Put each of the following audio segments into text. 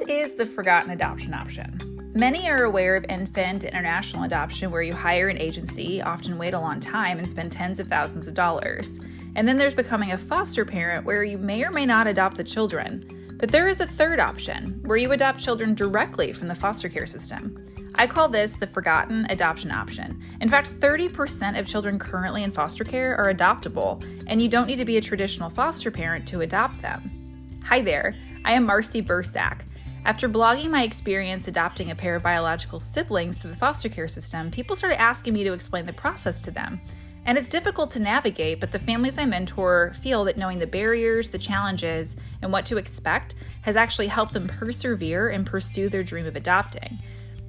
What is the forgotten adoption option? Many are aware of infant international adoption, where you hire an agency, often wait a long time, and spend tens of thousands of dollars. And then there's becoming a foster parent, where you may or may not adopt the children. But there is a third option, where you adopt children directly from the foster care system. I call this the forgotten adoption option. In fact, 30% of children currently in foster care are adoptable, and you don't need to be a traditional foster parent to adopt them. Hi there, I am Marcy Bursack. After blogging my experience adopting a pair of biological siblings through the foster care system, people started asking me to explain the process to them. And it's difficult to navigate, but the families I mentor feel that knowing the barriers, the challenges, and what to expect has actually helped them persevere and pursue their dream of adopting.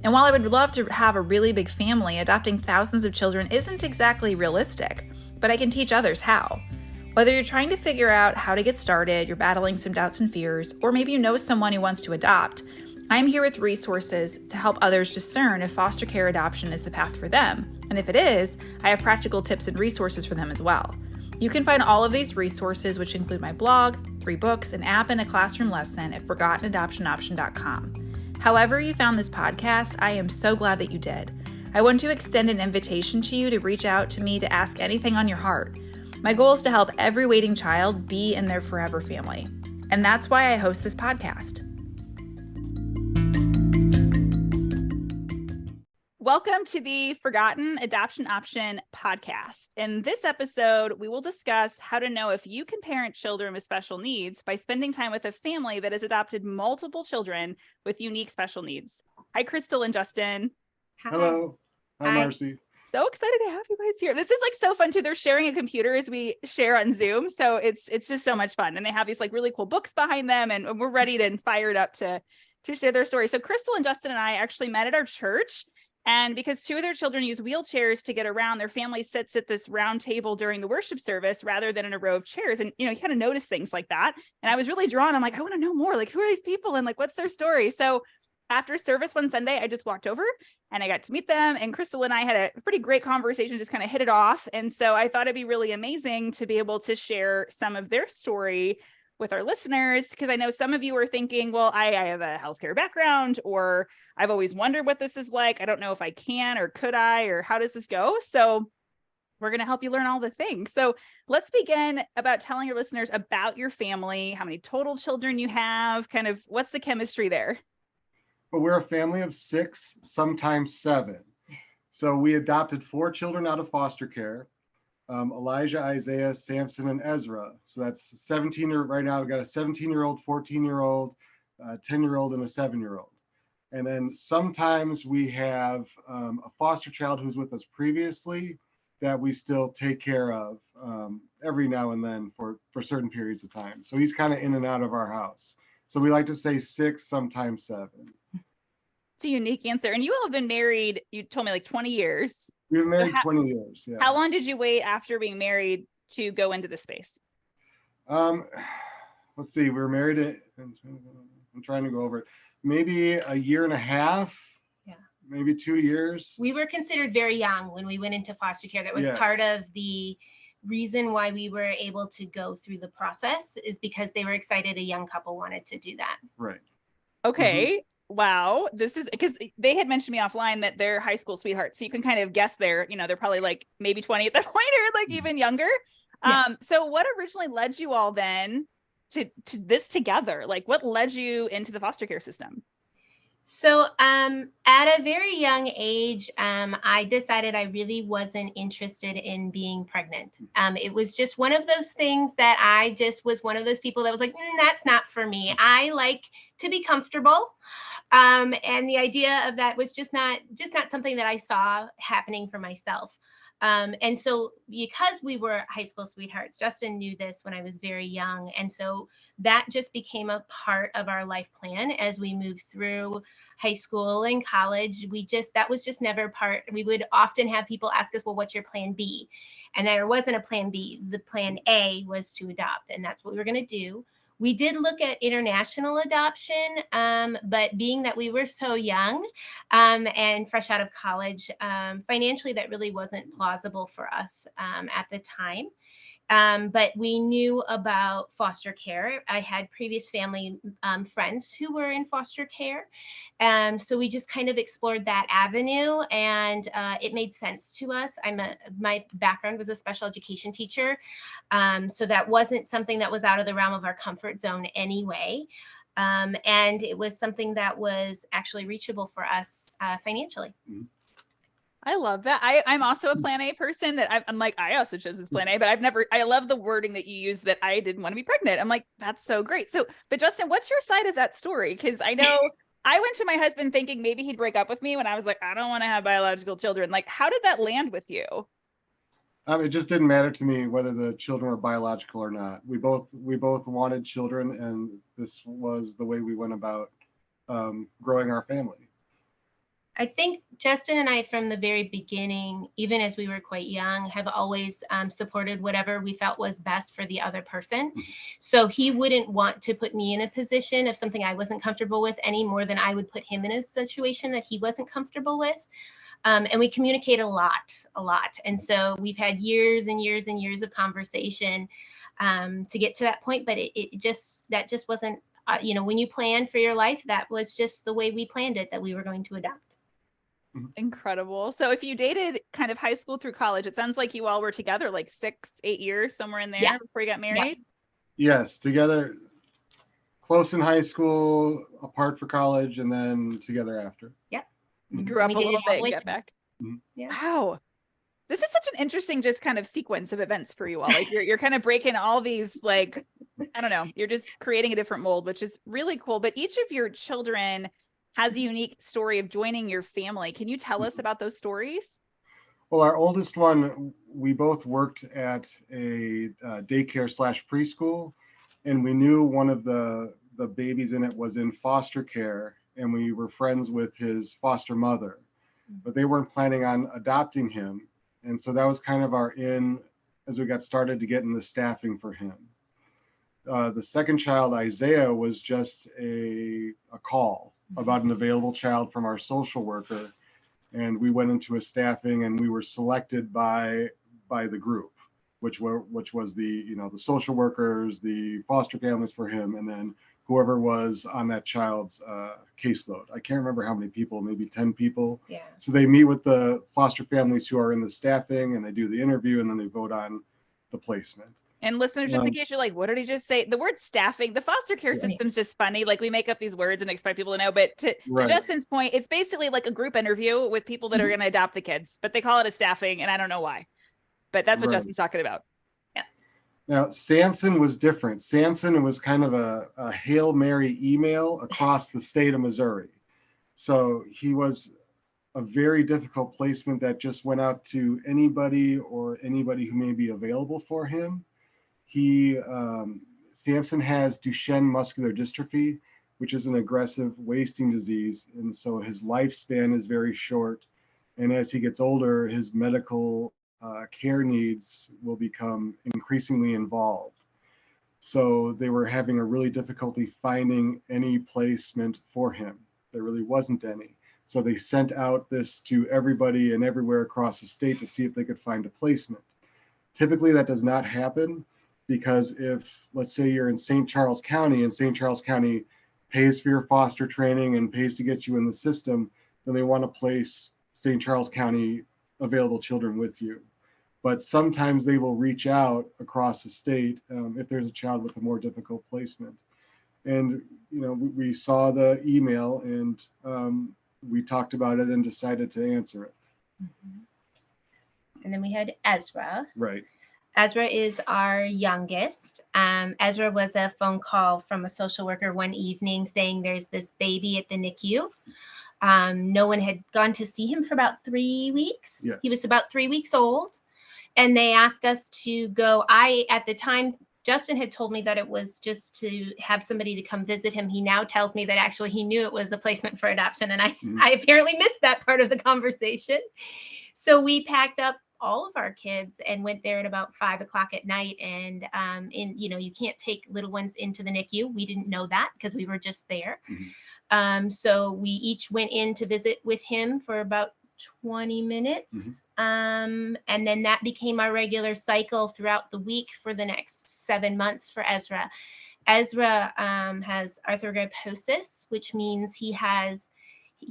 And while I would love to have a really big family, adopting thousands of children isn't exactly realistic, but I can teach others how. Whether you're trying to figure out how to get started, you're battling some doubts and fears, or maybe you know someone who wants to adopt, I'm here with resources to help others discern if foster care adoption is the path for them. And if it is, I have practical tips and resources for them as well. You can find all of these resources, which include my blog, 3 books, an app, and a classroom lesson at ForgottenAdoptionOption.com. However you found this podcast, I am so glad that you did. I want to extend an invitation to you to reach out to me to ask anything on your heart. My goal is to help every waiting child be in their forever family. And that's why I host this podcast. Welcome to the Forgotten Adoption Option podcast. In this episode, we will discuss how to know if you can parent children with special needs by spending time with a family that has adopted multiple children with unique special needs. Hi, Crystal and Justin. Hi. Hello. Hi, Marcy. So excited to have you guys here. This is like so fun too. They're sharing a computer as we share on Zoom. So it's just so much fun. And they have these like really cool books behind them, and we're ready and fired up to share their story. So Crystal and Justin and I actually met at our church. And because 2 of their children use wheelchairs to get around, their family sits at this round table during the worship service rather than in a row of chairs. And, you kind of notice things like that. And I was really drawn. I'm like, I want to know more. Like, who are these people? And like, what's their story? So after service one Sunday, I just walked over and I got to meet them. And Crystal and I had a pretty great conversation, just kind of hit it off. And so I thought it'd be really amazing to be able to share some of their story with our listeners, because I know some of you are thinking, well, I have a healthcare background, or I've always wondered what this is like. I don't know if I can, or could I, or how does this go? So we're going to help you learn all the things. So let's begin about telling your listeners about your family, how many total children you have, kind of what's the chemistry there? Well, we're a family of 6, sometimes 7. So we adopted 4 children out of foster care. Elijah, Isaiah, Samson, and Ezra. So that's 17 right now. We've got a 17-year-old, 14-year-old, 10-year-old, and a 7-year-old. And then sometimes we have a foster child who's with us previously that we still take care of every now and then for certain periods of time. So he's kind of in and out of our house. So we like to say 6, sometimes 7. It's a unique answer. And you all have been married, you told me, like 20 years. We've been married 20 years. Yeah. How long did you wait after being married to go into the space? Let's see. We were married I'm trying to go over it. Maybe a year and a half. Yeah. Maybe 2 years. We were considered very young when we went into foster care. That was part of the reason why we were able to go through the process, is because they were excited a young couple wanted to do that. Right. Okay. Mm-hmm. Wow. This is because they had mentioned to me offline that they're high school sweethearts. So you can kind of guess they're probably like maybe 20 at that point, or like even younger. Yeah. So what originally led you all then to this together? Like, what led you into the foster care system? So at a very young age, I decided I really wasn't interested in being pregnant. It was just one of those things that I just was one of those people that was like, that's not for me. I like to be comfortable. And the idea of that was just not something that I saw happening for myself. And so because we were high school sweethearts, Justin knew this when I was very young. And so that just became a part of our life plan as we moved through high school and college. That was just never part. We would often have people ask us, well, what's your plan B? And there wasn't a plan B. The plan A was to adopt, and that's what we were going to do. We did look at international adoption, but being that we were so young and fresh out of college, financially, that really wasn't plausible for us at the time. But we knew about foster care. I had previous family friends who were in foster care. So we just kind of explored that avenue, and it made sense to us. My background was a special education teacher. So that wasn't something that was out of the realm of our comfort zone anyway. And it was something that was actually reachable for us financially. I love that. I'm also a plan A person that I'm like, I also chose this plan A, but I love the wording that you use that I didn't want to be pregnant. I'm like, that's so great. So, but Justin, what's your side of that story? Because I know I went to my husband thinking maybe he'd break up with me when I was like, I don't want to have biological children. Like, how did that land with you? It just didn't matter to me whether the children were biological or not. We both wanted children, and this was the way we went about growing our family. I think Justin and I, from the very beginning, even as we were quite young, have always supported whatever we felt was best for the other person. So he wouldn't want to put me in a position of something I wasn't comfortable with any more than I would put him in a situation that he wasn't comfortable with. And we communicate a lot. And so we've had years and years and years of conversation to get to that point. But that just wasn't, when you plan for your life, that was just the way we planned it, that we were going to adopt. Incredible. So if you dated kind of high school through college, it sounds like you all were together like 6-8 years, somewhere in there before you got married. Yes, together, close in high school, apart for college, and then together after. You grew up a little bit and got back. Yeah. Wow. This is such an interesting just kind of sequence of events for you all. Like you're kind of breaking all these, like, I don't know, you're just creating a different mold, which is really cool. But each of your children has a unique story of joining your family. Can you tell us about those stories? Well, our oldest one, we both worked at a daycare / preschool, and we knew one of the babies in it was in foster care, and we were friends with his foster mother, but they weren't planning on adopting him. And so that was kind of our in as we got started to get in the staffing for him. The second child, Isaiah, was just a call about an available child from our social worker, and we went into a staffing, and we were selected by the group, which was the the social workers, the foster families for him, and then whoever was on that child's caseload. I can't remember how many people, maybe 10 people. Yeah. So they meet with the foster families who are in the staffing, and they do the interview, and then they vote on the placement. And listeners, just in case you're like, what did he just say? The word staffing, the foster care system's just funny. Like we make up these words and expect people to know. But to Justin's point, it's basically like a group interview with people that are going to adopt the kids, but they call it a staffing, and I don't know why. But that's what Justin's talking about. Yeah. Now, Samson was different. Samson was kind of a Hail Mary email across the state of Missouri. So he was a very difficult placement that just went out to anybody who may be available for him. Samson has Duchenne muscular dystrophy, which is an aggressive wasting disease. And so his lifespan is very short. And as he gets older, his medical care needs will become increasingly involved. So they were having a really difficulty finding any placement for him. There really wasn't any. So they sent out this to everybody and everywhere across the state to see if they could find a placement. Typically that does not happen, because if, let's say you're in St. Charles County and St. Charles County pays for your foster training and pays to get you in the system, then they want to place St. Charles County available children with you. But sometimes they will reach out across the state if there's a child with a more difficult placement. And, we saw the email, and we talked about it and decided to answer it. And then we had Ezra. Right. Ezra is our youngest. Ezra was a phone call from a social worker one evening saying there's this baby at the NICU. No one had gone to see him for about 3 weeks. Yes. He was about 3 weeks old. And they asked us to go. At the time, Justin had told me that it was just to have somebody to come visit him. He now tells me that actually he knew it was a placement for adoption. And I apparently missed that part of the conversation. So we packed up all of our kids and went there at about 5 o'clock at night. And you can't take little ones into the NICU. We didn't know that because we were just there. So we each went in to visit with him for about 20 minutes. Mhm. And then that became our regular cycle throughout the week for the next 7 months for Ezra. Ezra has arthrogryposis, which means he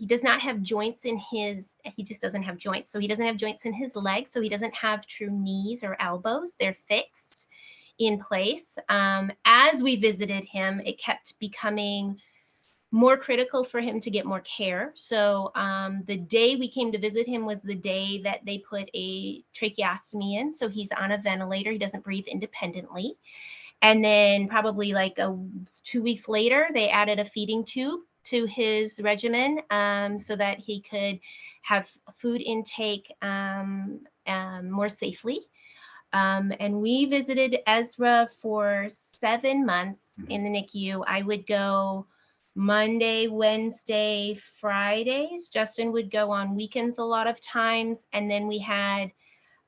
does not have joints in he just doesn't have joints. So he doesn't have joints in his legs. So he doesn't have true knees or elbows. They're fixed in place. As we visited him, it kept becoming more critical for him to get more care. So the day we came to visit him was the day that they put a tracheostomy in. So he's on a ventilator. He doesn't breathe independently. And then probably like 2 weeks later, they added a feeding tube to his regimen so that he could have food intake more safely. And we visited Ezra for 7 months in the NICU. I would go Monday, Wednesday, Fridays. Justin would go on weekends a lot of times. And then we had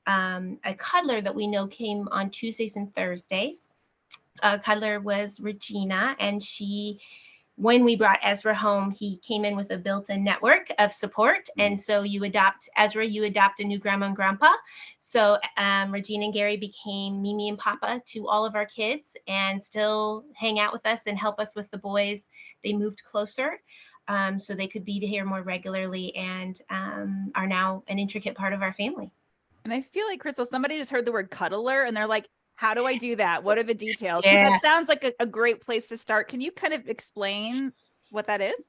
a cuddler that we know came on Tuesdays and Thursdays. Cuddler was Regina, and when we brought Ezra home, he came in with a built-in network of support. And so you adopt Ezra, you adopt a new grandma and grandpa. So Regina and Gary became Mimi and Papa to all of our kids and still hang out with us and help us with the boys. They moved closer so they could be here more regularly and are now an intricate part of our family. And I feel like, Crystal, somebody just heard the word cuddler and they're like, how do I do that? What are the details? Because that sounds like a great place to start. Can you kind of explain what that is?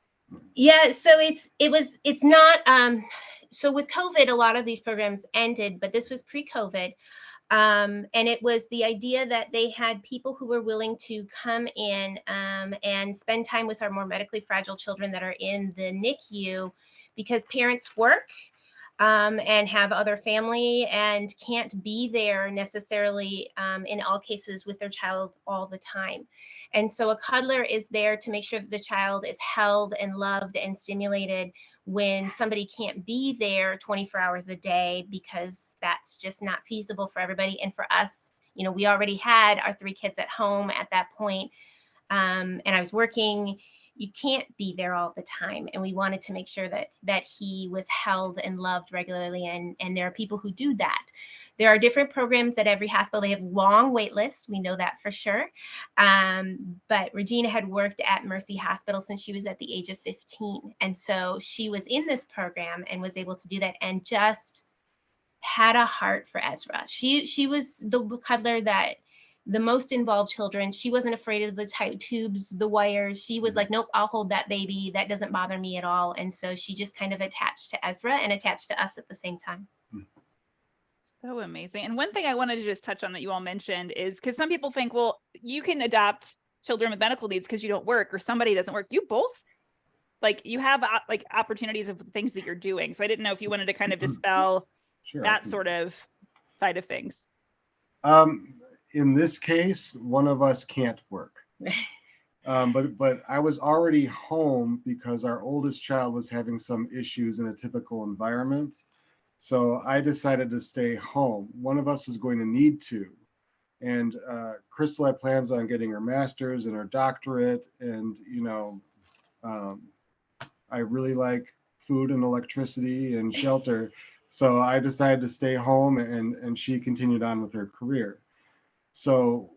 Yeah, so it's not so with COVID, a lot of these programs ended, but this was pre-COVID. And it was the idea that they had people who were willing to come in and spend time with our more medically fragile children that are in the NICU because parents work and have other family and can't be there necessarily in all cases with their child all the time. And so a cuddler is there to make sure that the child is held and loved and stimulated when somebody can't be there 24 hours a day, because that's just not feasible for everybody. And for us, we already had our 3 kids at home at that point, and I was working. You can't be there all the time. And we wanted to make sure that he was held and loved regularly. And there are people who do that. There are different programs at every hospital. They have long wait lists. We know that for sure. But Regina had worked at Mercy Hospital since she was at the age of 15. And so she was in this program and was able to do that and just had a heart for Ezra. She was the cuddler that the most involved children. She wasn't afraid of the tight tubes, the wires. She was like, nope, I'll hold that baby. That doesn't bother me at all. And so she just kind of attached to Ezra and attached to us at the same time. So amazing. And one thing I wanted to just touch on that you all mentioned is because some people think, well, you can adopt children with medical needs because you don't work or somebody doesn't work. You both, you have opportunities of things that you're doing. So I didn't know if you wanted to kind of dispel that sort of side of things. In this case, one of us can't work. But I was already home because our oldest child was having some issues in a typical environment. So I decided to stay home. One of us was going to need to. And Crystal had plans on getting her master's and her doctorate. And, I really like food and electricity and shelter. So I decided to stay home, and she continued on with her career. So,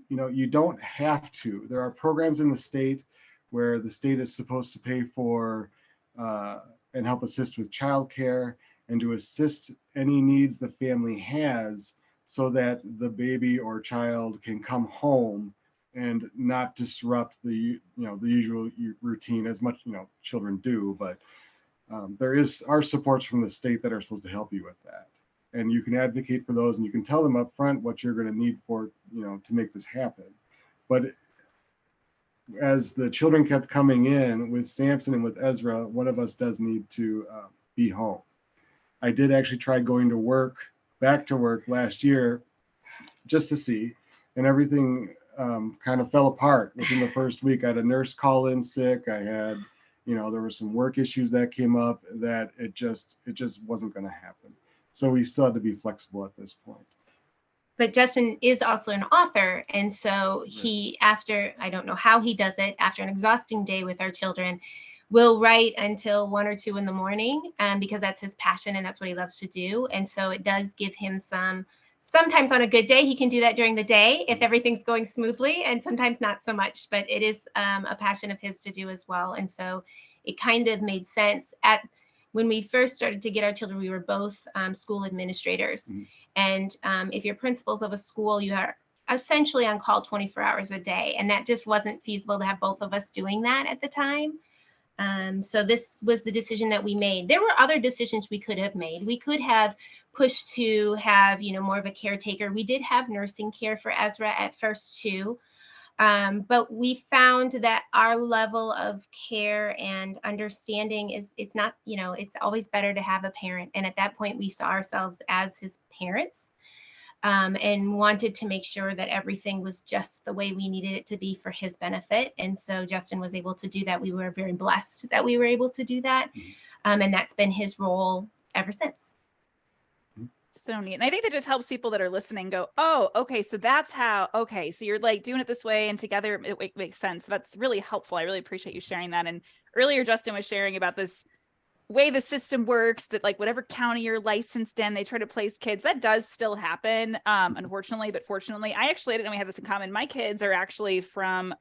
you don't have to. There are programs in the state where the state is supposed to pay for and help assist with childcare and to assist any needs the family has so that the baby or child can come home and not disrupt the usual routine as much, children do. But there are supports from the state that are supposed to help you with that. And you can advocate for those, and you can tell them up front what you're going to need for, to make this happen. But as the children kept coming in with Samson and with Ezra, one of us does need to be home. I did actually try going back to work last year just to see, and everything kind of fell apart within the first week. I had a nurse call in sick. I had, there were some work issues that came up that it just wasn't going to happen. So we still had to be flexible at this point. But Justin is also an author. And so he, after, I don't know how he does it, after an exhausting day with our children, will write until 1 or 2 in the morning, because that's his passion and that's what he loves to do. And so it does give him sometimes on a good day, he can do that during the day if everything's going smoothly, and sometimes not so much, but it is a passion of his to do as well. And so it kind of made sense. When we first started to get our children, we were both school administrators. Mhm. And if you're principals of a school, you are essentially on call 24 hours a day. And that just wasn't feasible to have both of us doing that at the time. So this was the decision that we made. There were other decisions we could have made. We could have pushed to have, more of a caretaker. We did have nursing care for Ezra at first too. But we found that our level of care and understanding it's not, it's always better to have a parent. And at that point, we saw ourselves as his parents, and wanted to make sure that everything was just the way we needed it to be for his benefit. And so Justin was able to do that. We were very blessed that we were able to do that. And that's been his role ever since. So neat. And I think that just helps people that are listening go, oh, okay, so that's how, okay, so you're like doing it this way and together it makes sense. That's really helpful. I really appreciate you sharing that. And earlier, Justin was sharing about this way the system works, that like whatever county you're licensed in, they try to place kids. That does still happen, unfortunately, but fortunately. I actually didn't know we have this in common. My kids are actually from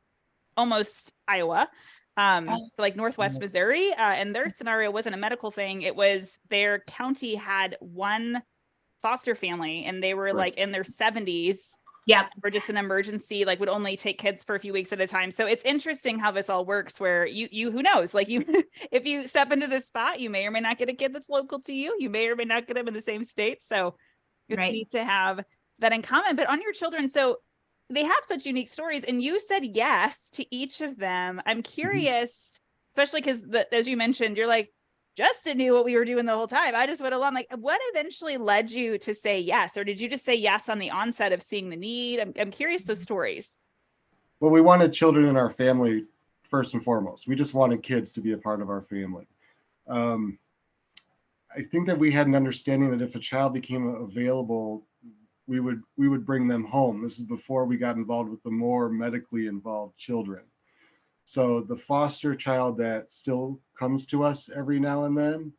almost Iowa. So like Northwest Missouri, and their scenario wasn't a medical thing. It was their county had one foster family and they were like in their 70s. Yeah. Or just an emergency, like would only take kids for a few weeks at a time. So it's interesting how this all works, where you who knows, like if you step into this spot, you may or may not get a kid that's local to you. You may or may not get them in the same state. So it's neat to have that in common. But on your children, so they have such unique stories, and you said yes to each of them. I'm curious, especially because as you mentioned, you're like, Justin knew what we were doing the whole time. I just went along. Like, what eventually led you to say yes? Or did you just say yes on the onset of seeing the need? I'm curious those stories. Well, we wanted children in our family first and foremost. We just wanted kids to be a part of our family. I think that we had an understanding that if a child became available, we would bring them home. This is before we got involved with the more medically involved children. So the foster child that still comes to us every now and then,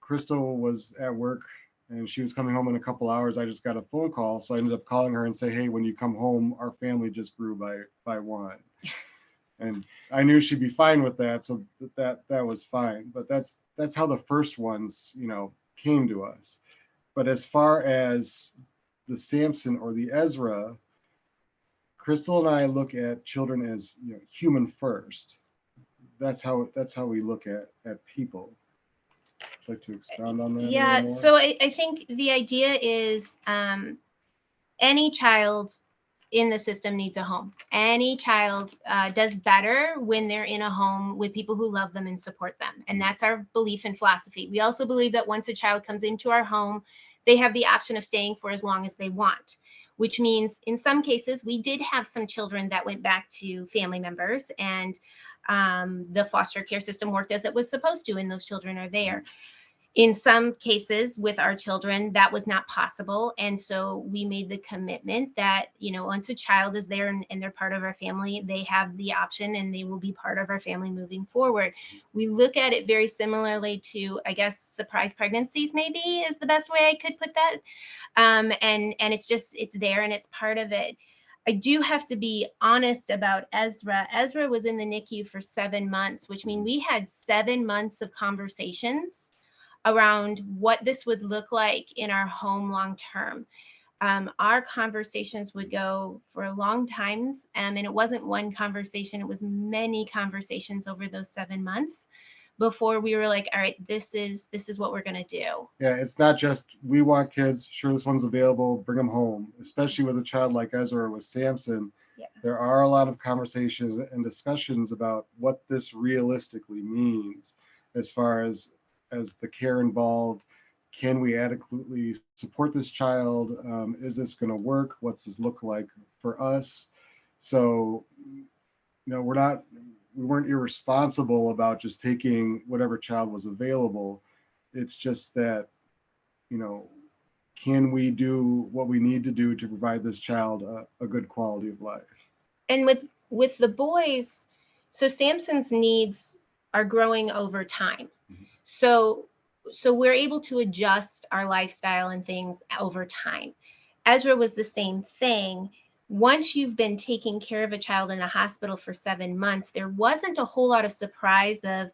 Crystal was at work and she was coming home in a couple hours. I just got a phone call. So I ended up calling her and say, hey, when you come home, our family just grew by one. And I knew she'd be fine with that. So that was fine. But that's how the first ones, came to us. But as far as the Samson or the Ezra, Crystal and I look at children as human first. That's how we look at people. Would you like to expound on that? Yeah. So I think the idea is any child in the system needs a home. Any child does better when they're in a home with people who love them and support them. And that's our belief and philosophy. We also believe that once a child comes into our home, they have the option of staying for as long as they want. Which means in some cases, we did have some children that went back to family members, and the foster care system worked as it was supposed to, and those children are there. In some cases with our children, that was not possible. And so we made the commitment that, once a child is there and they're part of our family, they have the option and they will be part of our family moving forward. We look at it very similarly to, I guess, surprise pregnancies, maybe is the best way I could put that. And it's there and it's part of it. I do have to be honest about Ezra. Ezra was in the NICU for 7 months, which means we had 7 months of conversations around what this would look like in our home long term. Our conversations would go for long times, and it wasn't one conversation, it was many conversations over those 7 months before we were like, all right, this is what we're going to do. Yeah, it's not just we want kids, sure, this one's available, bring them home. Especially with a child like Ezra or with Samson, there are a lot of conversations and discussions about what this realistically means as far as the care involved. Can we adequately support this child? Is this going to work? What's this look like for us? So, we weren't irresponsible about just taking whatever child was available. It's just that, can we do what we need to do to provide this child a good quality of life? And with the boys, So Samson's needs are growing over time. So we're able to adjust our lifestyle and things over time. Ezra was the same thing. Once you've been taking care of a child in a hospital for 7 months, there wasn't a whole lot of surprise of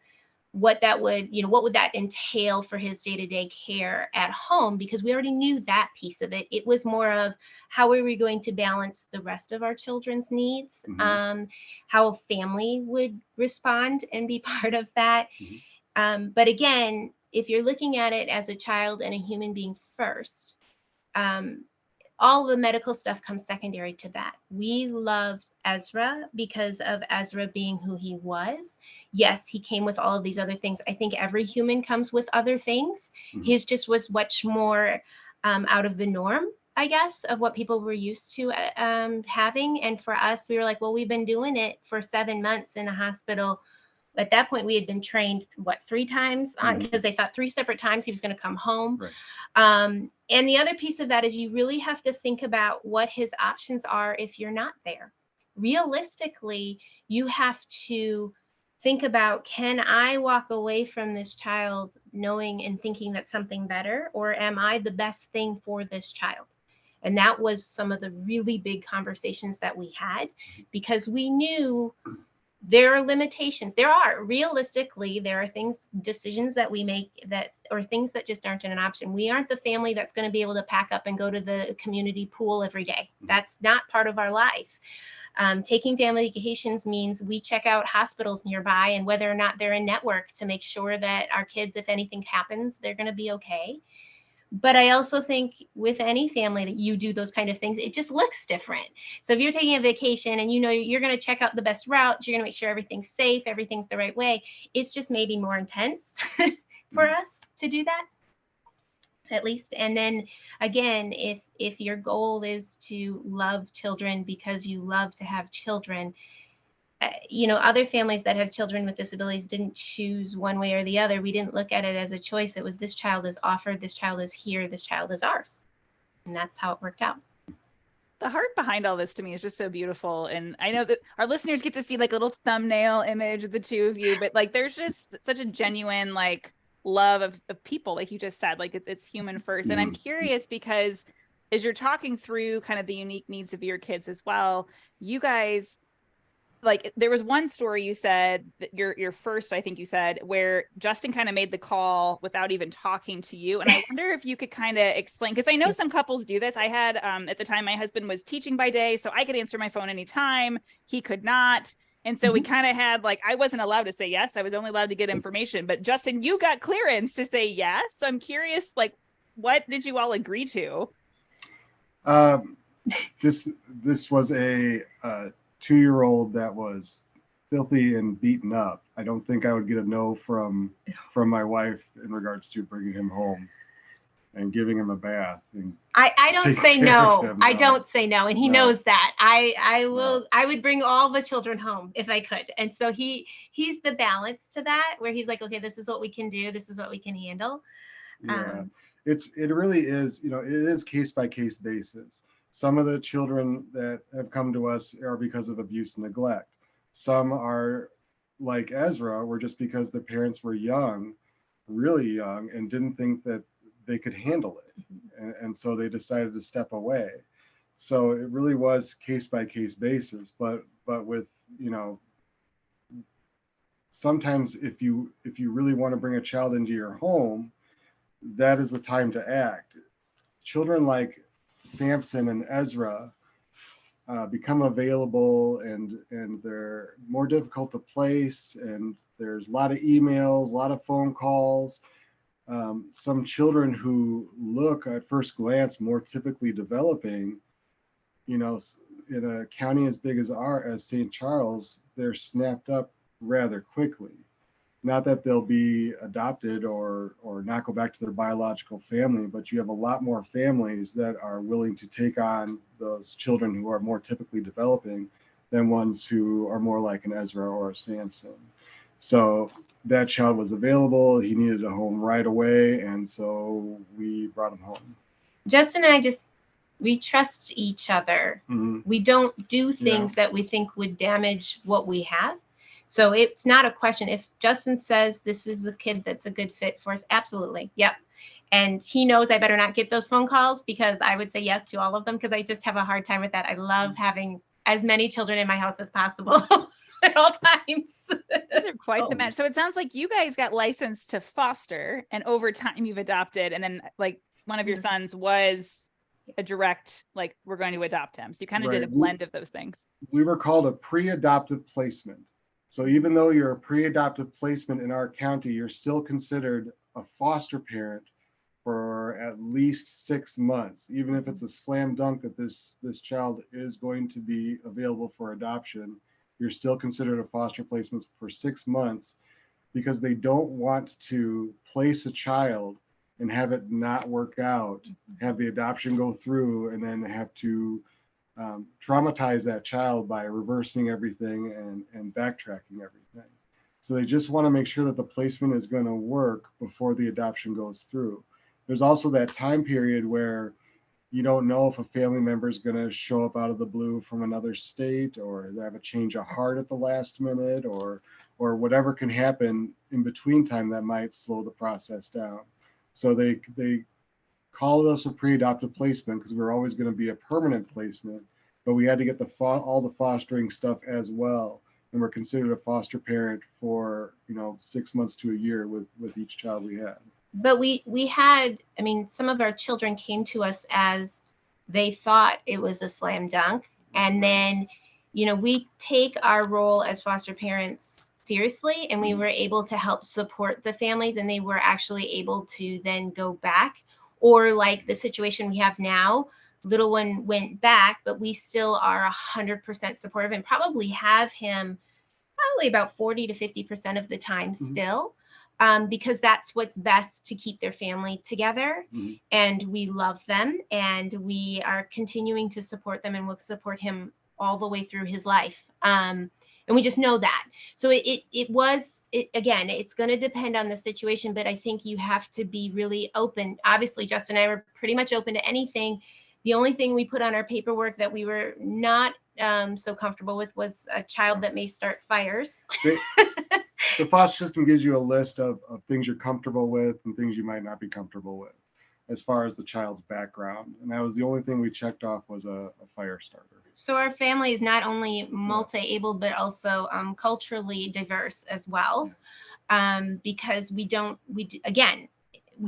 what that would, what would that entail for his day-to-day care at home, because we already knew that piece of it. It was more of how are we going to balance the rest of our children's needs, how a family would respond and be part of that. But again, if you're looking at it as a child and a human being first, all the medical stuff comes secondary to that. We loved Ezra because of Ezra being who he was. Yes, he came with all of these other things. I think every human comes with other things. His just was much more out of the norm, I guess, of what people were used to having. And for us, we were like, well, we've been doing it for 7 months in a hospital. At that point, we had been trained, 3 times because they thought 3 separate times he was going to come home. Right. And the other piece of that is you really have to think about what his options are if you're not there. Realistically, you have to think about, can I walk away from this child knowing and thinking that's something better, or am I the best thing for this child? And that was some of the really big conversations that we had, because we knew there are limitations. There are decisions that we make or things that just aren't an option. We aren't the family that's going to be able to pack up and go to the community pool every day. That's not part of our life. Taking family vacations means we check out hospitals nearby and whether or not they're in network to make sure that our kids, if anything happens, they're going to be okay. But I also think with any family that you do those kind of things, it just looks different. So if you're taking a vacation and you're going to check out the best routes, you're going to make sure everything's safe, everything's the right way. It's just maybe more intense for us to do that, at least. And then again, if your goal is to love children because you love to have children, other families that have children with disabilities didn't choose one way or the other. We didn't look at it as a choice. It was, this child is offered, this child is here, this child is ours. And that's how it worked out. The heart behind all this to me is just so beautiful. And I know that our listeners get to see like a little thumbnail image of the two of you, but like there's just such a genuine like love of people, like you just said, like it's human first. And I'm curious because as you're talking through kind of the unique needs of your kids as well, you guys, like there was one story you said that your first, I think you said, where Justin kind of made the call without even talking to you. And I wonder if you could kind of explain, because I know some couples do this. I had at the time my husband was teaching by day, so I could answer my phone anytime. He could not. And so we kind of had like, I wasn't allowed to say yes. I was only allowed to get information. But Justin, you got clearance to say yes. So I'm curious, like, what did you all agree to? This was a 2-year-old that was filthy and beaten up. I don't think I would get a no from my wife in regards to bringing him home and giving him a bath. And I don't say no. Him, I don't say no, and he knows that. I will. No. I would bring all the children home if I could, and so he's the balance to that, where he's like, okay, this is what we can do, this is what we can handle. Yeah, it really is. It is case by case basis. Some of the children that have come to us are because of abuse and neglect. Some are like Ezra, were just because the parents were young, really young, and didn't think that they could handle it. And so they decided to step away. So it really was case by case basis. But with, sometimes if you really want to bring a child into your home, that is the time to act. Children like Samson and Ezra become available, and they're more difficult to place, and there's a lot of emails, a lot of phone calls. Some children who look at first glance more typically developing, in a county as big as St. Charles, they're snapped up rather quickly. Not that they'll be adopted or not go back to their biological family, but you have a lot more families that are willing to take on those children who are more typically developing than ones who are more like an Ezra or a Samson. So that child was available. He needed a home right away, and so we brought him home. Justin and I we trust each other. We don't do things that we think would damage what we have. So it's not a question. If Justin says this is a kid that's a good fit for us, absolutely. Yep. And he knows I better not get those phone calls, because I would say yes to all of them, because I just have a hard time with that. I love having as many children in my house as possible at all times. These are quite the match. So it sounds like you guys got licensed to foster, and over time you've adopted, and then like one of your sons was a direct, like, we're going to adopt him. So you kind of did a blend of those things. We were called a pre-adoptive placement. So even though you're a pre-adoptive placement in our county, you're still considered a foster parent for at least 6 months, even if it's a slam dunk that this child is going to be available for adoption. You're still considered a foster placement for 6 months, because they don't want to place a child and have it not work out, have the adoption go through, and then have to traumatize that child by reversing everything and backtracking everything. So they just want to make sure that the placement is going to work before the adoption goes through. There's also that time period where you don't know if a family member is going to show up out of the blue from another state, or they have a change of heart at the last minute, or whatever can happen in between time that might slow the process down. So they called us a pre-adoptive placement because we were always going to be a permanent placement, but we had to get all the fostering stuff as well, and we're considered a foster parent for 6 months to a year with each child we had. But we had, I mean, some of our children came to us as they thought it was a slam dunk, and then we take our role as foster parents seriously, and we were able to help support the families, and they were actually able to then go back. Or like the situation we have now, little one went back, but we still are 100% supportive, and probably have him probably about 40 to 50% of the time still, because that's what's best to keep their family together. And we love them, and we are continuing to support them, and we'll support him all the way through his life. And we just know that. So again, it's going to depend on the situation, but I think you have to be really open. Obviously, Justin and I were pretty much open to anything. The only thing we put on our paperwork that we were not so comfortable with was a child that may start fires. The foster system gives you a list of things you're comfortable with and things you might not be comfortable with as far as the child's background. And that was the only thing we checked off, was a fire starter. So our family is not only multi-abled, but also culturally diverse as well, because we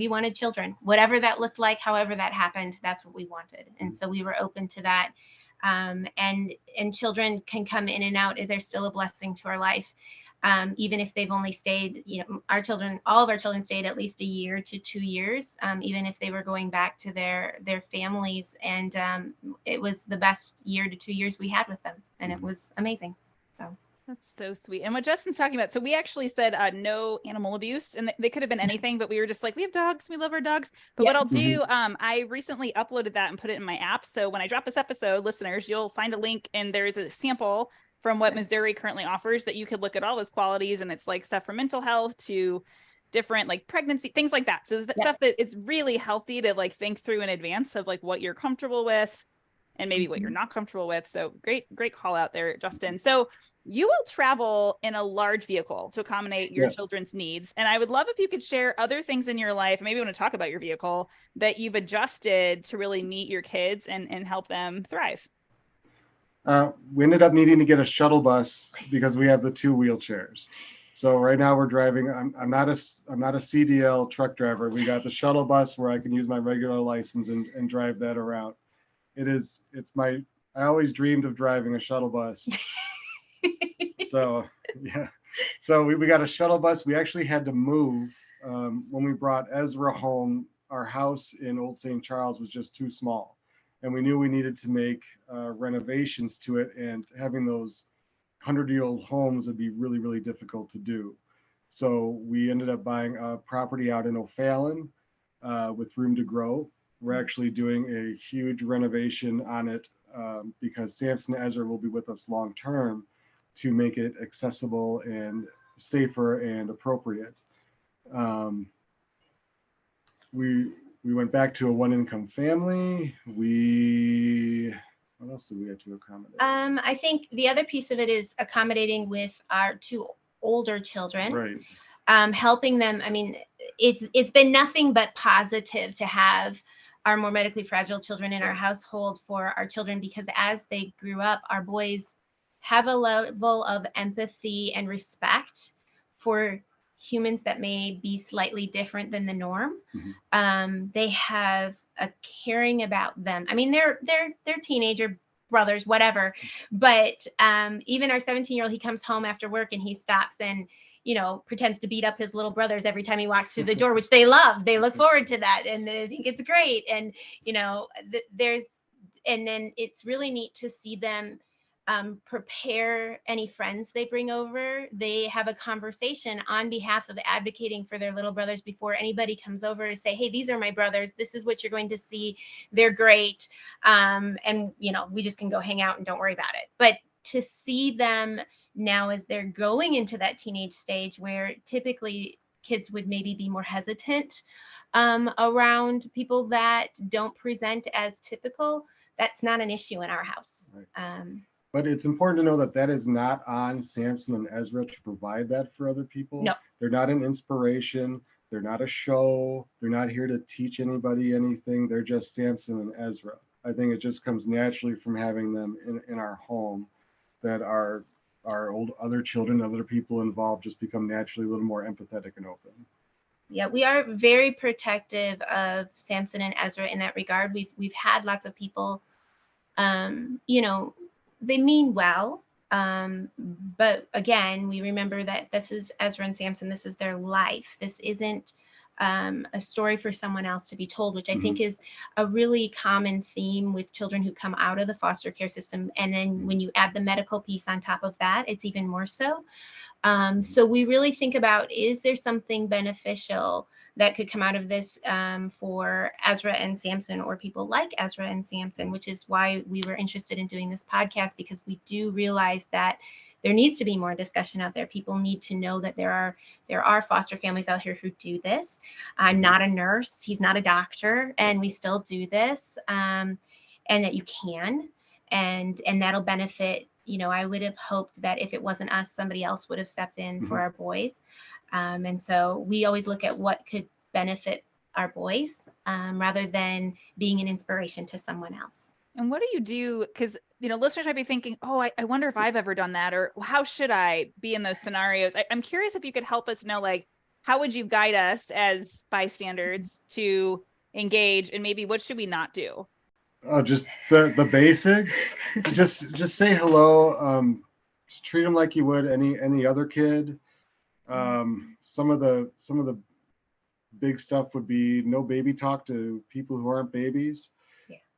wanted children, whatever that looked like, however that happened, that's what we wanted. And so we were open to that. And children can come in and out. They're still a blessing to our life. Even if they've only stayed, all of our children stayed at least a year to 2 years, even if they were going back to their families. And it was the best year to 2 years we had with them. And it was amazing. So that's so sweet. And what Justin's talking about, so we actually said no animal abuse, and they could have been anything, but we were just like, we have dogs, we love our dogs. But what I'll do, I recently uploaded that and put it in my app. So when I drop this episode, listeners, you'll find a link, and there's a sample from what Missouri currently offers that you could look at all those qualities. And it's like stuff from mental health to different like pregnancy, things like that. So stuff that it's really healthy to like think through in advance of like what you're comfortable with and maybe what you're not comfortable with. So great call out there, Justin. So you will travel in a large vehicle to accommodate your children's needs. And I would love if you could share other things in your life, maybe you want to talk about your vehicle, that you've adjusted to really meet your kids and help them thrive. We ended up needing to get a shuttle bus because we have the 2 wheelchairs. So right now we're driving. I'm not a CDL truck driver. We got the shuttle bus where I can use my regular license and drive that around. I always dreamed of driving a shuttle bus. So yeah. So we got a shuttle bus. We actually had to move when we brought Ezra home. Our house in Old St. Charles was just too small, and we knew we needed to make renovations to it, and having those 100-year-old homes would be really, really difficult to do. So we ended up buying a property out in O'Fallon with room to grow. We're actually doing a huge renovation on it because Samson and Ezra will be with us long term, to make it accessible and safer and appropriate. We went back to a 1-income family. What else do we have to accommodate? I think the other piece of it is accommodating with our 2 older children. Right. Helping them. I mean, it's been nothing but positive to have our more medically fragile children in our household for our children, because as they grew up, our boys have a level of empathy and respect for humans that may be slightly different than the norm. They have a caring about them. I mean, they're teenager brothers, whatever. But even our 17-year-old, he comes home after work and he stops and pretends to beat up his little brothers every time he walks through the door, which they love. They look forward to that and they think it's great. And and then it's really neat to see them prepare any friends they bring over. They have a conversation on behalf of advocating for their little brothers before anybody comes over to say, hey, these are my brothers. This is what you're going to see. They're great. And we just can go hang out and don't worry about it. But to see them now as they're going into that teenage stage where typically kids would maybe be more hesitant around people that don't present as typical, that's not an issue in our house. Right. But it's important to know that that is not on Samson and Ezra to provide that for other people. No. They're not an inspiration. They're not a show. They're not here to teach anybody anything. They're just Samson and Ezra. I think it just comes naturally from having them in our home, that our other children, other people involved just become naturally a little more empathetic and open. Yeah, we are very protective of Samson and Ezra in that regard. We've had lots of people, they mean well, but again, we remember that this is Ezra and Samson. This is their life. This isn't a story for someone else to be told, which I think is a really common theme with children who come out of the foster care system. And then when you add the medical piece on top of that, it's even more so. So we really think about, is there something beneficial that could come out of this for Ezra and Samson, or people like Ezra and Samson, which is why we were interested in doing this podcast, because we do realize that there needs to be more discussion out there. People need to know that there are foster families out here who do this. I'm not a nurse. He's not a doctor, and we still do this, and that you can, and that'll benefit. I would have hoped that if it wasn't us, somebody else would have stepped in for our boys. And so we always look at what could benefit our boys rather than being an inspiration to someone else. And what do you do? Because, listeners might be thinking, oh, I wonder if I've ever done that, or how should I be in those scenarios? I'm curious if you could help us know, like, how would you guide us as bystanders to engage, and maybe what should we not do? Just the basics. just say hello. Just treat them like you would any other kid. Some of the big stuff would be no baby talk to people who aren't babies.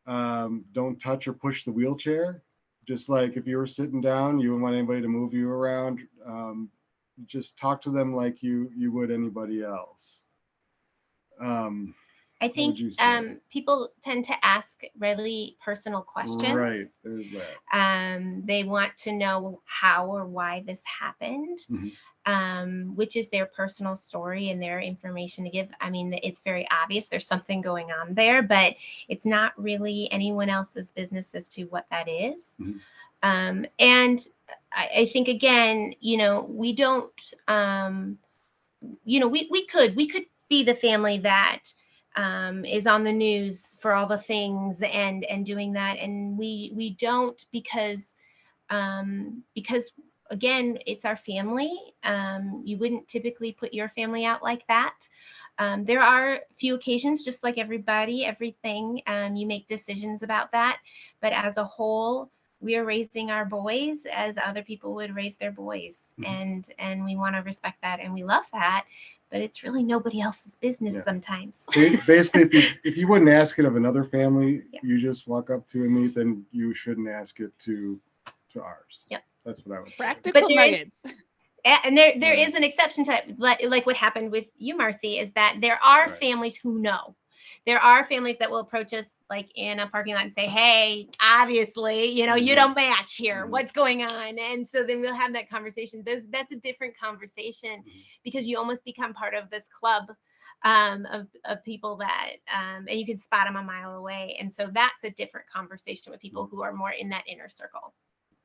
Don't touch or push the wheelchair. Just like if you were sitting down, you wouldn't want anybody to move you around. Just talk to them like you would anybody else. I think people tend to ask really personal questions. Right, there's that. They want to know how or why this happened, which is their personal story and their information to give. I mean, it's very obvious there's something going on there, but it's not really anyone else's business as to what that is. And I think, again, we don't, we could be the family that is on the news for all the things and doing that, and we don't, because again, it's our family. You wouldn't typically put your family out like that. There are few occasions, just like everything, you make decisions about that, but as a whole, we are raising our boys as other people would raise their boys, and we want to respect that, and we love that. But it's really nobody else's business sometimes. Basically, if you wouldn't ask it of another family, you just walk up to me, then you shouldn't ask it to ours. Yep. That's what I would say. Practical nuggets. And there is an exception to that, like what happened with you, Marcy, is that there are families who know. There are families that will approach us like in a parking lot and say, hey, obviously, you don't match here. What's going on? And so then we'll have that conversation. That's a different conversation because you almost become part of this club of people that, and you can spot them a mile away. And so that's a different conversation with people who are more in that inner circle.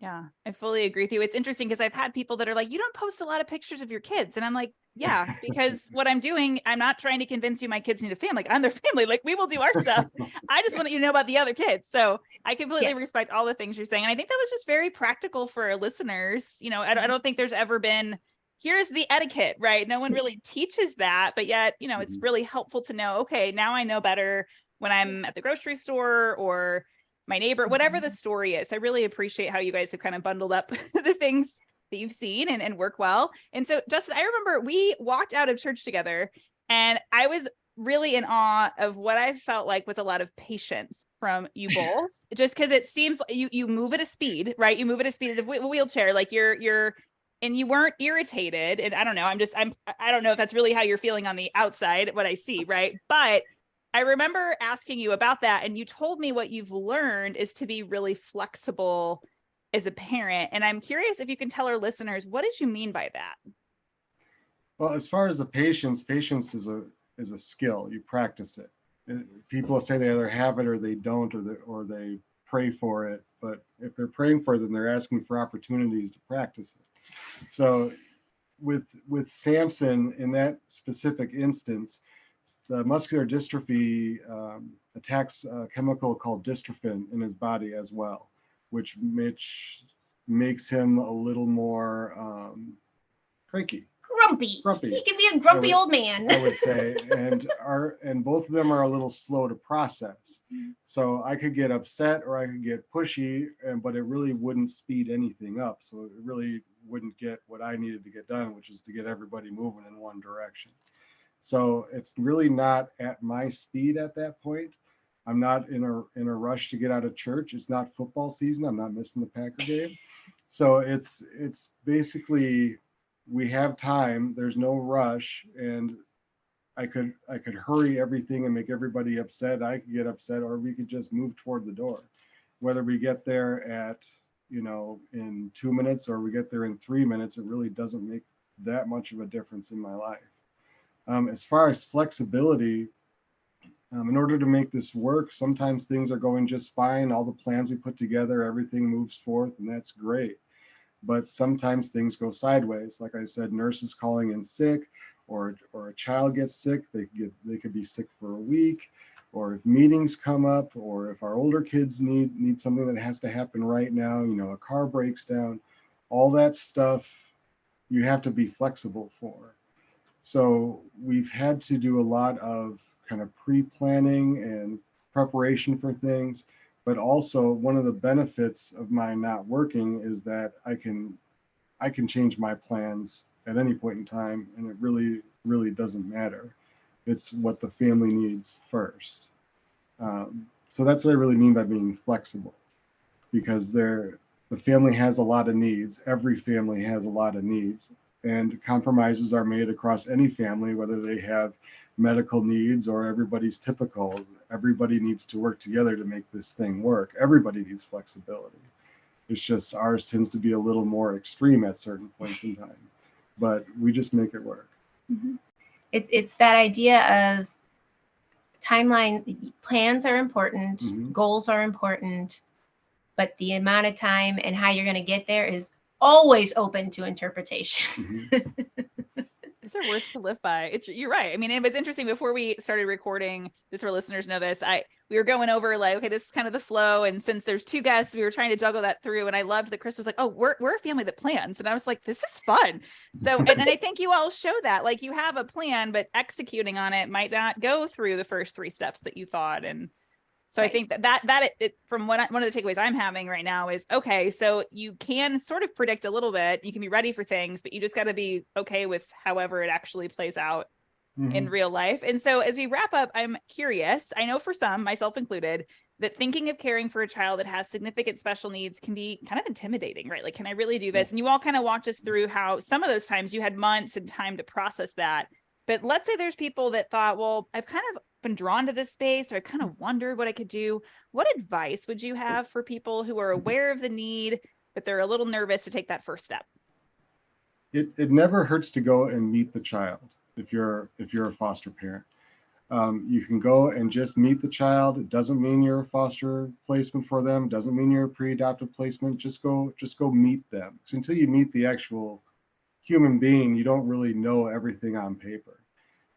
Yeah, I fully agree with you. It's interesting because I've had people that are like, you don't post a lot of pictures of your kids. And I'm like, yeah, because what I'm doing, I'm not trying to convince you my kids need a family. Like, I'm their family. Like, we will do our stuff. I just want you to know about the other kids. So I completely respect all the things you're saying. And I think that was just very practical for our listeners. You know, I don't think there's ever been, here's the etiquette, right? No one really teaches that, but yet, you know, it's really helpful to know, okay, now I know better when I'm at the grocery store or my neighbor, whatever the story is. I really appreciate how you guys have kind of bundled up the things that you've seen and work well. And so, Justin, I remember we walked out of church together and I was really in awe of what I felt like was a lot of patience from you both, just because it seems like you move at a speed, right? You move at a speed of a wheelchair, like you're and you weren't irritated. And I don't know, I don't know if that's really how you're feeling on the outside, what I see, right? But I remember asking you about that, and you told me what you've learned is to be really flexible as a parent. And I'm curious if you can tell our listeners, what did you mean by that? Well, as far as the patience is a skill. You practice it. People say they either have it or they don't, or they pray for it. But if they're praying for it, then they're asking for opportunities to practice it. So with Samson, in that specific instance, the muscular dystrophy attacks a chemical called dystrophin in his body as well, which makes him a little more cranky. Grumpy. He can be a grumpy old man, I would say. And both of them are a little slow to process. So I could get upset or I could get pushy, but it really wouldn't speed anything up. So it really wouldn't get what I needed to get done, which is to get everybody moving in one direction. So it's really not at my speed at that point. I'm not in a rush to get out of church. It's not football season. I'm not missing the Packer game. So it's basically, we have time. There's no rush, and I could hurry everything and make everybody upset. I could get upset, or we could just move toward the door. Whether we get there at, in 2 minutes or we get there in 3 minutes, it really doesn't make that much of a difference in my life. As far as flexibility, in order to make this work, sometimes things are going just fine. All the plans we put together, everything moves forth, and that's great. But sometimes things go sideways. Like I said, nurses calling in sick, or a child gets sick. They could be sick for a week, or if meetings come up, or if our older kids need something that has to happen right now. A car breaks down. All that stuff you have to be flexible for. So we've had to do a lot of kind of pre-planning and preparation for things, but also one of the benefits of my not working is that I can change my plans at any point in time, and it really, really doesn't matter. It's what the family needs first. So that's what I really mean by being flexible, because the family has a lot of needs. Every family has a lot of needs. And compromises are made across any family, whether they have medical needs or everybody's typical. Everybody needs to work together to make this thing work. Everybody needs flexibility. It's just ours tends to be a little more extreme at certain points in time, but we just make it work. Mm-hmm. It's that idea of timeline. Plans are important, goals are important, but the amount of time and how you're going to get there is always open to interpretation. These are words to live by. You're right. I mean, it was interesting before we started recording, just so our listeners know this, we were going over like, okay, this is kind of the flow. And since there's two guests, we were trying to juggle that through. And I loved that Chris was like, oh, we're a family that plans. And I was like, this is fun. So, and I think you all show that, like, you have a plan, but executing on it might not go through the first 3 steps that you thought. And so right. I think that from one of the takeaways I'm having right now is, okay, so you can sort of predict a little bit, you can be ready for things, but you just got to be okay with however it actually plays out in real life. And so as we wrap up, I'm curious, I know for some, myself included, that thinking of caring for a child that has significant special needs can be kind of intimidating, right? Like, can I really do this? And you all kind of walked us through how some of those times you had months and time to process that. But let's say there's people that thought, well, I've kind of been drawn to this space, or I kind of wondered what I could do. What advice would you have for people who are aware of the need, but they're a little nervous to take that first step? It never hurts to go and meet the child. if you're a foster parent. You can go and just meet the child. It doesn't mean you're a foster placement for them. Doesn't mean you're a pre-adoptive placement. Just go meet them. So until you meet the actual human being, you don't really know everything on paper.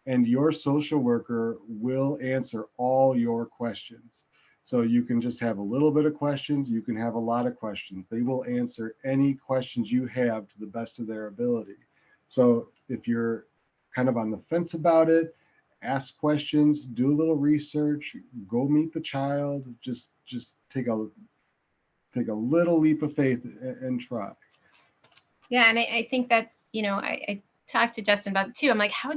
And your social worker will answer all your questions. So you can just have a little bit of questions. You can have a lot of questions. They will answer any questions you have to the best of their ability. So if you're kind of on the fence about it, ask questions, do a little research, go meet the child, just take a little leap of faith and try. Yeah, and I think that's, I talked to Justin about it too. I'm like, how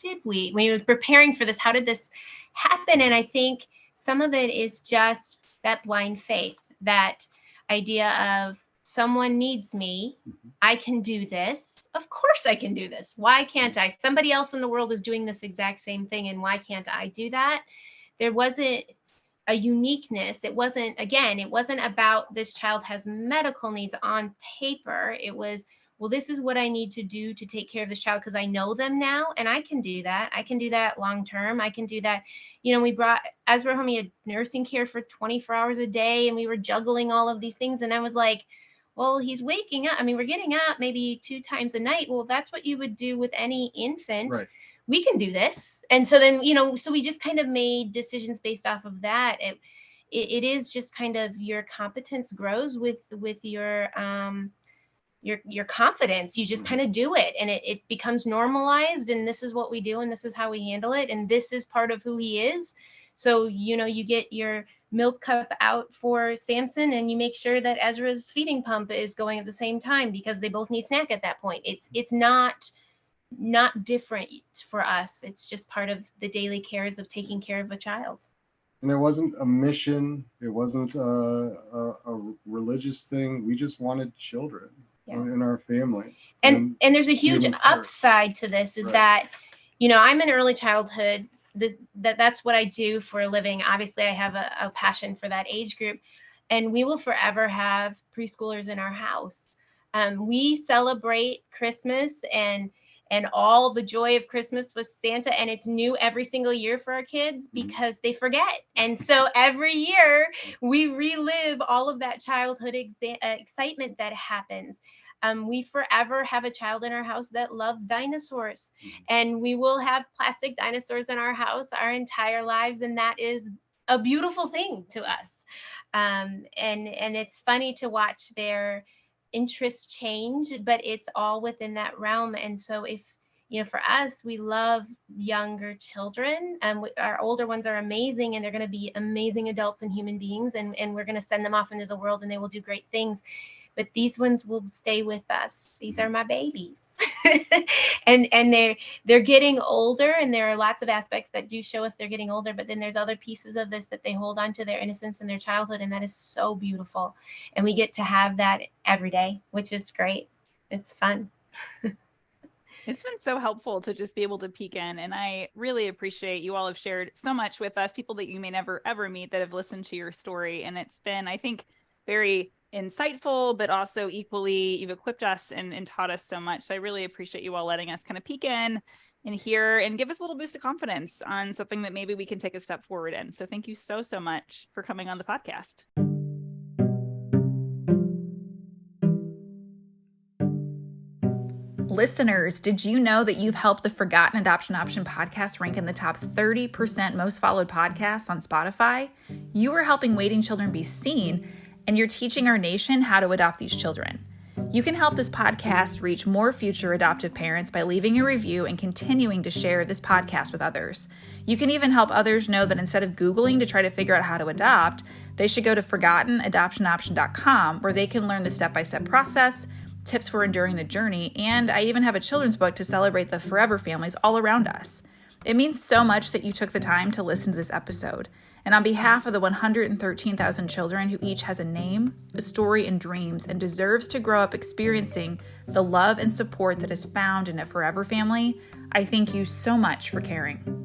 did we, when he was preparing for this, how did this happen? And I think some of it is just that blind faith, that idea of someone needs me, I can do this. Of course I can do this. Why can't I? Somebody else in the world is doing this exact same thing, and why can't I do that? There wasn't a uniqueness. It wasn't about this child has medical needs on paper. It was, well, this is what I need to do to take care of this child because I know them now, and I can do that. I can do that long term. I can do that. We brought Ezra home. He had nursing care for 24 hours a day, and we were juggling all of these things. And I was like, well, he's waking up. I mean, we're getting up maybe 2 times a night. Well, that's what you would do with any infant. Right. We can do this. And so then, so we just kind of made decisions based off of that. It is just kind of your competence grows with your confidence. You just kind of do it, and it becomes normalized, and this is what we do, and this is how we handle it, and this is part of who he is. So, you get your milk cup out for Samson, and you make sure that Ezra's feeding pump is going at the same time because they both need snack at that point. It's not different for us. It's just part of the daily cares of taking care of a child. And it wasn't a mission. It wasn't a religious thing. We just wanted children in our family. And there's a huge upside to this is that, I'm in early childhood. That's what I do for a living. Obviously, I have a passion for that age group, and we will forever have preschoolers in our house. We celebrate Christmas and all the joy of Christmas with Santa, and it's new every single year for our kids because they forget. And so every year we relive all of that childhood excitement that happens. We forever have a child in our house that loves dinosaurs, and we will have plastic dinosaurs in our house our entire lives. And that is a beautiful thing to us. And it's funny to watch their interests change, but it's all within that realm. And so if, for us, we love younger children, and our older ones are amazing, and they're going to be amazing adults and human beings. And we're going to send them off into the world, and they will do great things. But these ones will stay with us. These are my babies. and they're getting older, and there are lots of aspects that do show us they're getting older, but then there's other pieces of this that they hold on to their innocence and their childhood, and that is so beautiful. And we get to have that every day, which is great. It's fun. It's been so helpful to just be able to peek in, and I really appreciate you all have shared so much with us, people that you may never ever meet that have listened to your story. And it's been, I think, very insightful, but also equally, you've equipped us and taught us so much. So I really appreciate you all letting us kind of peek in and hear and give us a little boost of confidence on something that maybe we can take a step forward in. So thank you so much for coming on the podcast. Listeners, did you know that you've helped the Forgotten Adoption Option podcast rank in the top 30% most followed podcasts on Spotify? You are helping waiting children be seen, and you're teaching our nation how to adopt these children. You can help this podcast reach more future adoptive parents by leaving a review and continuing to share this podcast with others. You can even help others know that instead of Googling to try to figure out how to adopt, they should go to ForgottenAdoptionOption.com, where they can learn the step-by-step process, tips for enduring the journey, and I even have a children's book to celebrate the forever families all around us. It means so much that you took the time to listen to this episode. And on behalf of the 113,000 children who each has a name, a story, and dreams, and deserves to grow up experiencing the love and support that is found in a forever family, I thank you so much for caring.